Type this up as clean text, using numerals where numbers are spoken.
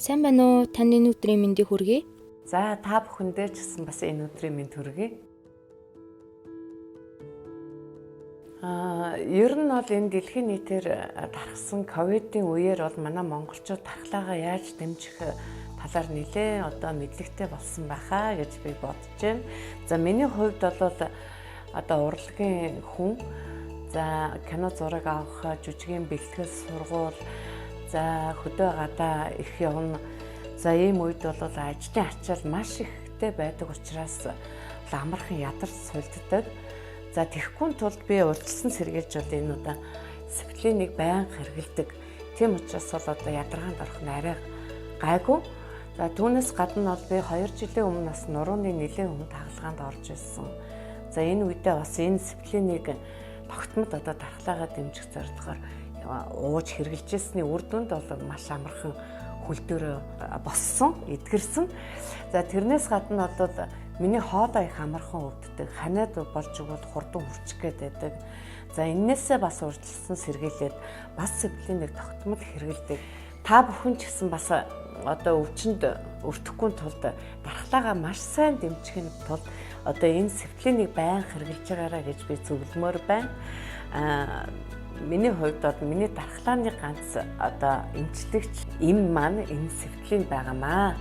Сайн байна уу? Таны өдрийн мэндийг хүргэе. За та бүхэндээ ч гэсэн бас энэ өдрийн мэнд хүргэе. Ер нь бол энэ дэлхийн нийтээр тархсан ковидын үеэр бол манай монголчууд тархлаагаа яаж дэмжих талаар нэлээ мэдлэгтэй болсон байхаа гэж би бодож байна. За миний хувьд бол урлагийн хүн, за кино зураг авах, жүжигийн бэлтгэл сургууль, за хөдөө гадаа их явна. За ийм үед бол ажлын ачаал маш ихтэй байдаг учраас амархан ядарч сулддаг. За тэгэхгүй тулд би урьдчилан сэргийлж бол энэ сифлинийг байнга хэрэгэлдэг. Тийм учраас бол ядаргаанд орох нь арай гайгүй. За түүнээс гадна бол би 2 жилийн өмнө бас нурууны нэлээд өмнө тагалгаанд орж ирсэн. За энэ үедээ бас энэ сифлинийг тогтмол дархлаагаа дэмжих зорилгоор ууж хэрэгжилжсэний үр дүнд бол маш амархан хүлдвэр боссон, эдгэрсэн. За тэрнээс гадна бол миний хоолой их амархан өвддөг, ханиад болж өгвөл хурдан хүрчих гээд байдаг. За энээсээ бас урьдчилсан сэргийлээд бас сифлинийг тогтмол хэрэгэлдэг. Та бүхэн ч гэсэн бас өвчнөд өртөхгүй тулд дархлаагаа маш сайн дэмжихийн тулд энэ сифлинийг байнга хэрэгжилж байгаарай гэж би зөвлөмөр байна. Миний хувьд миний дархлааны ганц эмчлэгч эм маань энэ сифлин байгаамаа.